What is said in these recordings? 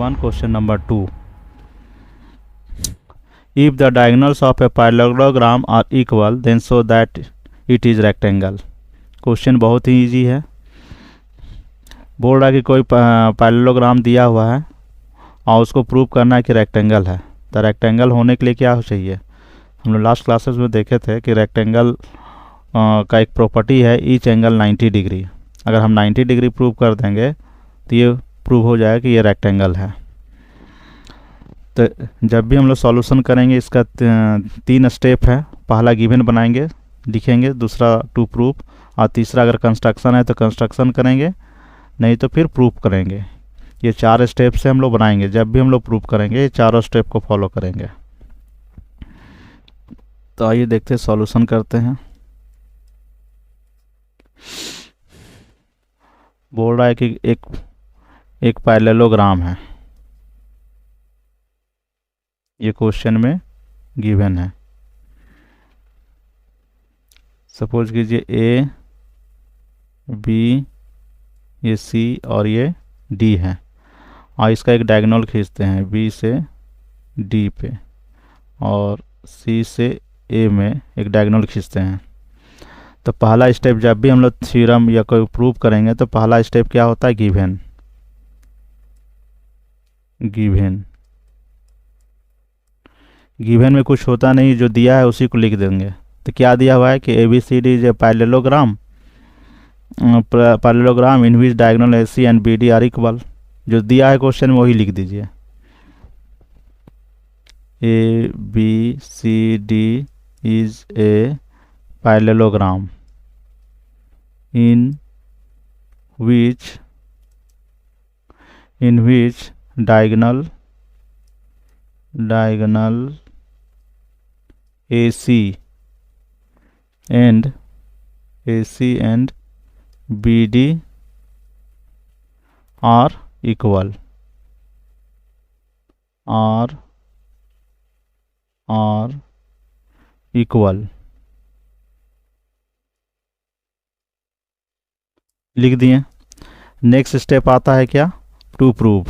1 question number 2. If the diagonals of a parallelogram are equal then show that it is rectangle. Question बहुत ही easy है। बोल रहा है कि कोई पैरेललोग्राम दिया हुआ है और उसको प्रूव करना है कि रेक्टेंगल है। तो रेक्टेंगल होने के लिए क्या चाहिए? हम लोग लास्ट क्लासेस में देखे थे कि रेक्टेंगल का एक प्रॉपर्टी है ईच एंगल 90 डिग्री। अगर हम 90 डिग्री प्रूव कर देंगे तो ये प्रूव हो जाएगा कि ये रेक्टेंगल है। तो जब भी हम लोग सॉल्यूशन करेंगे इसका 3 स्टेप है। पहला गिवन बनाएंगे, लिखेंगे, दूसरा टू प्रूफ, और तीसरा अगर कंस्ट्रक्शन है तो कंस्ट्रक्शन करेंगे, नहीं तो फिर प्रूफ करेंगे। ये 4 स्टेप से हम लोग बनाएंगे। जब भी हम लोग प्रूफ करेंगे ये चारों स्टेप को फॉलो करेंगे। तो आइए देखते हैं, सॉल्यूशन करते हैं। बोल रहा है कि एक पैरेललोग्राम है, ये क्वेश्चन में गिवन है। सपोज कीजिए ए बी, ये सी और ये डी है, और इसका एक डायगोनल खींचते हैं बी से डी पे और सी से ए में एक डायगोनल खींचते हैं। तो पहला स्टेप, जब भी हम लोग थ्योरम या कोई प्रूफ करेंगे तो पहला स्टेप क्या होता है? गिवन। गिवन में कुछ होता नहीं, जो दिया है उसी को लिख देंगे। तो क्या दिया हुआ है कि A B C D is a parallelogram in which diagonal A C and B D are equal. जो दिया है क्वेश्चन में वही लिख दीजिए। A B C D is a parallelogram in which diagonal AC and BD are equal. लिख दिए। Next step आता है क्या? To prove.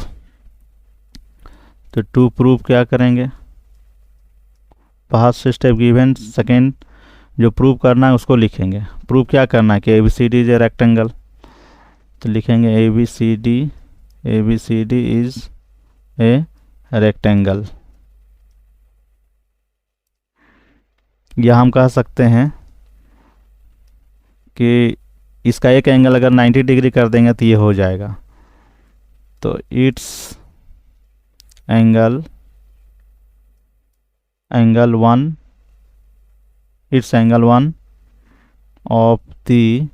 तो टू प्रूव क्या करेंगे? फर्स्ट स्टेप गिवन, सेकेंड जो प्रूव करना है उसको लिखेंगे। प्रूव क्या करना है कि A B C D is a rectangle. तो लिखेंगे A B C D is a rectangle. या हम कह सकते हैं कि इसका एक एंगल अगर 90 डिग्री कर देंगे तो ये हो जाएगा। तो it's angle 1 of the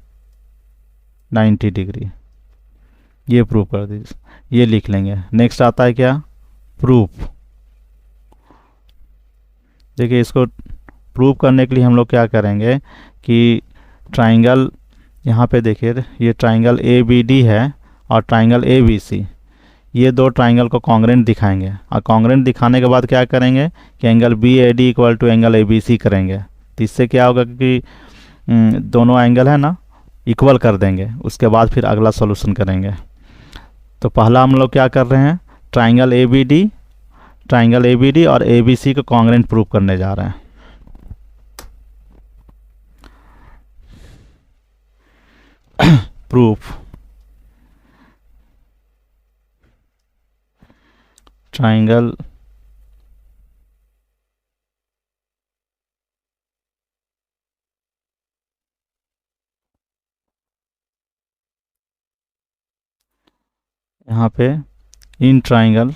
90 degree, ये प्रूव कर दीजिए। ये लिख लेंगे। नेक्स्ट आता है क्या? प्रूफ। देखिए, इसको प्रूव करने के लिए हम लोग क्या करेंगे कि ट्राइंगल, यहाँ पे देखिए ये ट्राइंगल ए बी डी है और ट्राइंगल ए बी सी, ये दो ट्राइंगल को कॉन्ग्रेंट दिखाएंगे। और कॉन्ग्रेंट दिखाने के बाद क्या करेंगे कि angle B A D equal to angle A B C करेंगे। तो इससे क्या होगा कि दोनों एंगल है ना इक्वल कर देंगे। उसके बाद फिर अगला सॉल्यूशन करेंगे। तो पहला हम लोग क्या कर रहे हैं? ट्राइंगल ए बी डी और ए बी सी को कॉन्ग्रेंट प्रूव करने जा रहे हैं। प्रूफ। ट्राइंगल यहाँ पे इन ट्राइंगल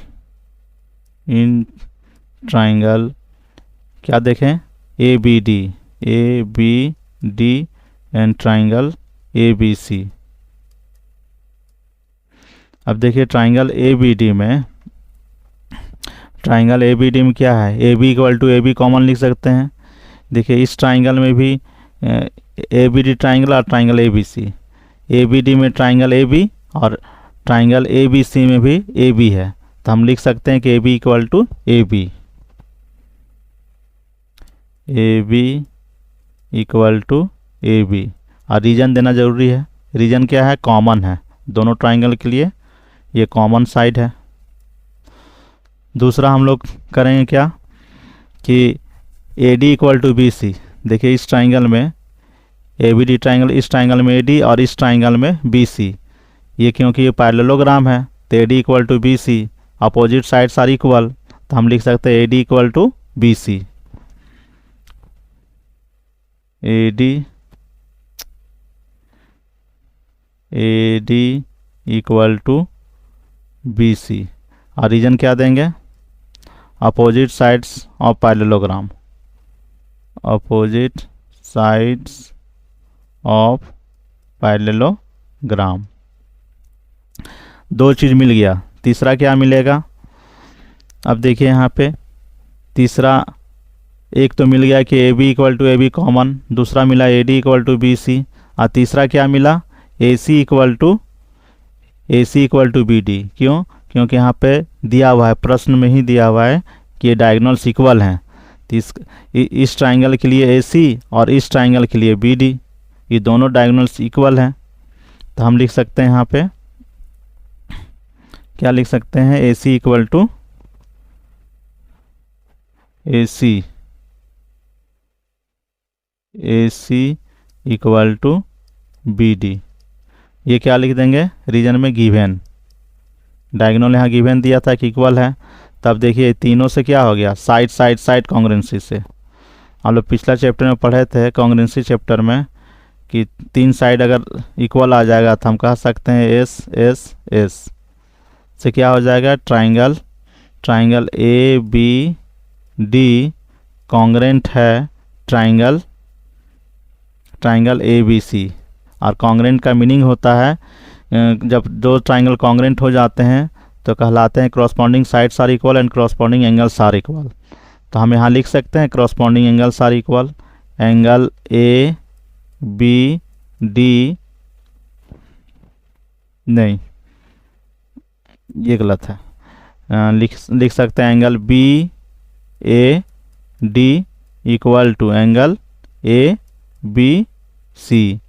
क्या देखें? A B D and triangle A B C. अब देखिए ट्राइंगल ए बी डी में क्या है? A B equal to A B common लिख सकते हैं। देखिए इस ट्राइंगल में भी ए बी डी ट्राइंगल और triangle A B C. A B D में ट्राइंगल ए बी और ट्राइंगल ए बी सी में भी ए बी है। तो हम लिख सकते हैं कि A B equal to A B equal to A B. और रीजन देना ज़रूरी है। रीजन क्या है? कॉमन है दोनों ट्राइंगल के लिए, ये कॉमन साइड है। दूसरा हम लोग करेंगे क्या कि A D equal to B C. देखिए इस ट्राइंगल में ए बी डी ट्राइंगल, इस ट्राइंगल में ए डी और इस ट्राइंगल में बी सी, ये क्योंकि ये पैरेललोग्राम है तो A D equal to B C, opposite sides are equal, तो हम लिख सकते हैं A D equal to B C. A D equal to B C और रीजन क्या देंगे, opposite sides of parallelogram, opposite sides of parallelogram. दो चीज़ मिल गया, तीसरा क्या मिलेगा, अब देखिए यहाँ पे तीसरा एक तो मिल गया कि A B equal to A B common, दूसरा मिला A D equal to B C, और तीसरा क्या मिला A C equal to B D. क्यों, क्योंकि यहाँ पे दिया हुआ है, प्रश्न में ही दिया हुआ है कि ये डायगोनल्स इक्वल हैं, तो इस ट्राइंगल के लिए ए सी और इस ट्राइंगल के लिए बी डी, ये दोनों डायगोनल्स इक्वल हैं। तो हम लिख सकते हैं यहाँ पे क्या लिख सकते हैं, A C equal to A C equal to B D. ये क्या लिख देंगे, रीजन में गिवन, डायगोनल यहाँ गिवन दिया था कि इक्वल है, तब देखिए तीनों से क्या हो गया, साइड कॉन्ग्रुएंसी से। हम लोग पिछला चैप्टर में पढ़े थे कॉन्ग्रुएंसी चैप्टर में कि तीन साइड अगर इक्वल आ जाएगा तो हम कह सकते हैं एस एस एस से क्या हो जाएगा, triangle A B D congruent है ट्राइंगल ए बी सी। और कॉन्ग्रेंट का मीनिंग होता है जब दो ट्राइंगल कॉन्ग्रेंट हो जाते हैं तो कहलाते हैं corresponding sides are equal and corresponding angles are equal. तो हम यहाँ लिख सकते हैं corresponding angles are equal, angle A B D, नहीं ये गलत है, लिख सकते हैं angle B A D equal to angle A B C.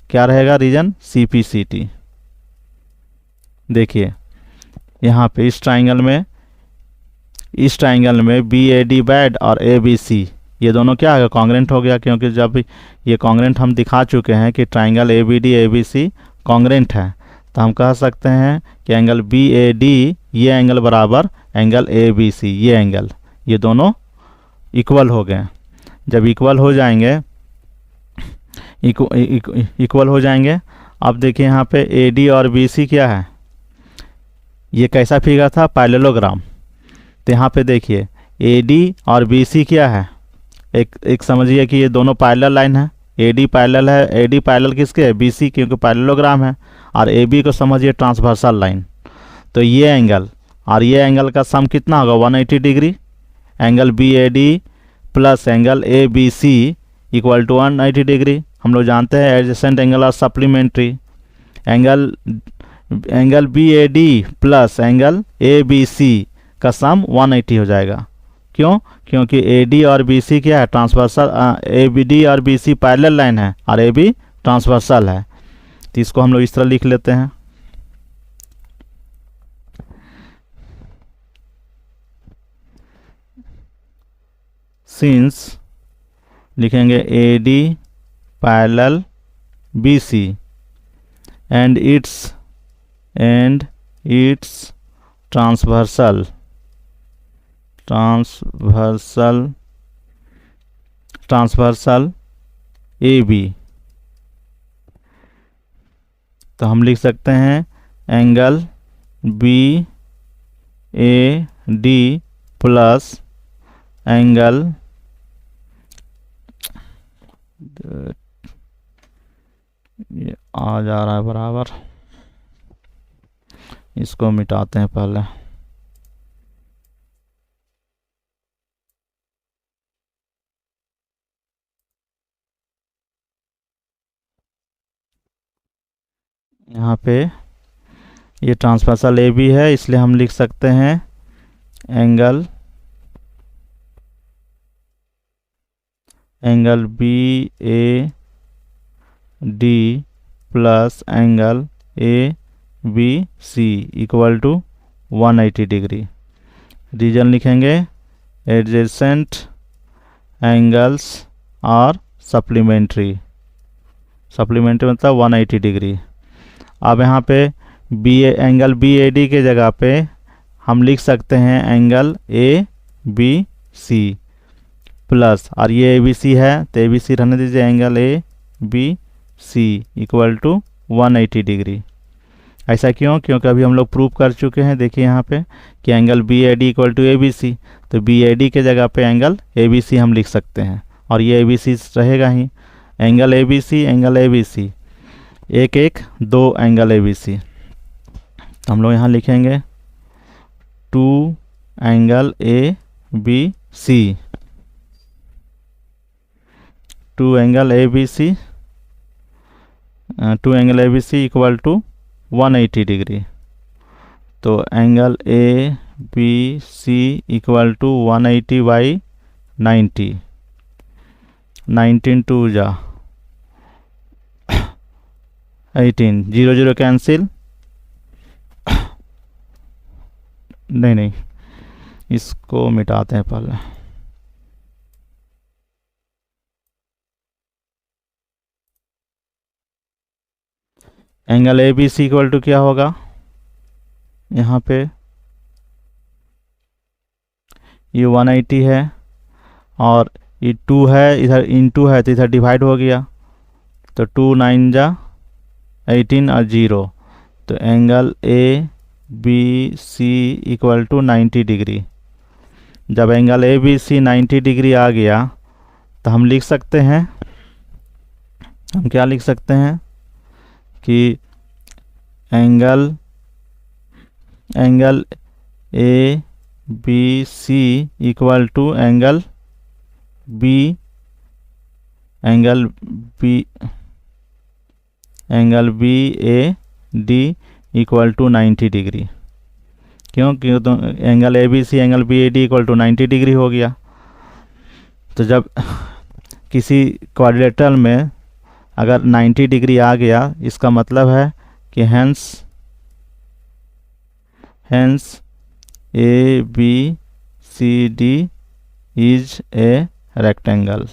क्या रहेगा reason, C P C T. देखिए यहाँ पे इस ट्राइंगल में बी ए डी बैड और ए बी सी ये दोनों क्या है, कॉन्ग्रेंट हो गया, क्योंकि जब ये कॉन्ग्रेंट हम दिखा चुके हैं कि triangle A B D A B C congruent है, तो हम कह सकते हैं कि एंगल बी ए डी ये एंगल बराबर एंगल ए बी सी, ये एंगल, ये दोनों इक्वल हो गए। जब इक्वल हो जाएंगे अब देखिए यहाँ पे ए डी और बी सी क्या है, ये कैसा फिगर था, पैरेललोग्राम। तो यहाँ पे देखिए ए डी और बी सी क्या है, एक समझिए कि ये दोनों पैरेलल लाइन है, ए डी पैरेलल है, ए डी पैरेलल किसके है, बी सी, क्योंकि पैरेललोग्राम है, और ए बी को समझिए ट्रांसवर्सल लाइन। तो ये एंगल और ये एंगल का सम कितना होगा, 180 degree, angle B A D plus angle A B C equal to 180 degree. हम लोग जानते हैं एडजेसेंट एंगल और supplementary, angle B A D plus angle A B C का सम 180 हो जाएगा। क्यों, क्योंकि ए डी और बी सी क्या है, ट्रांसवर्सल, ए बी डी और बी सी पैरेलल लाइन है और ए बी ट्रांसवर्सल है। तो इसको हम लोग इस तरह लिख लेते हैं, सिंस लिखेंगे A D parallel B C and it's transversal A B, तो हम लिख सकते हैं angle B A D plus angle ये आ जा रहा है बराबर, इसको मिटाते हैं पहले। यहाँ पे ये ट्रांसवर्सल ए बी है, इसलिए हम लिख सकते हैं angle B A D plus angle A B C equal to 180 degree. Reason लिखेंगे एडजेसेंट एंगल्स और सप्लीमेंट्री, सप्लीमेंट्री मतलब 180 डिग्री। अब यहाँ पे एंगल बी ए डी के जगह पे हम लिख सकते हैं angle A B C plus, और ये ए बी सी है तो ए बी सी रहने दीजिए, angle A B C equal to 180 degree. ऐसा क्यों? क्योंकि अभी हम लोग प्रूव कर चुके हैं, देखिए यहाँ पे कि angle B A D equal to A B C, तो बी ए डी के जगह पे एंगल ए बी सी हम लिख सकते हैं, और ये ए बी सी रहेगा ही, angle A B C, angle A B C, एक एक दो एंगल ए बी सी। तो हम लोग यहाँ लिखेंगे 2 angle A B C, 2 angle A B C, 2 angle A B C equal to 180 degree. तो angle A B C equal to 180 by 90, 19 टू जा 18, 0 0 कैंसिल, नहीं इसको मिटाते हैं पहले। Angle A B C equal to क्या होगा, यहाँ पे ये 180 है और ये 2 है, इधर इनटू है तो इधर डिवाइड हो गया, तो 2 9 जा 18 और 0, तो angle A B C equal to 90 degree. जब angle A B C 90 degree आ गया तो हम लिख सकते हैं, हम क्या लिख सकते हैं कि angle A B C equal to angle B A D equal to 90 degree. क्यों? क्यों? तो angle A B C angle B A D equal to 90 degree हो गया। तो जब किसी क्वाड्रिलेटरल में अगर 90 डिग्री आ गया, इसका मतलब है कि hence A B C D is a rectangle.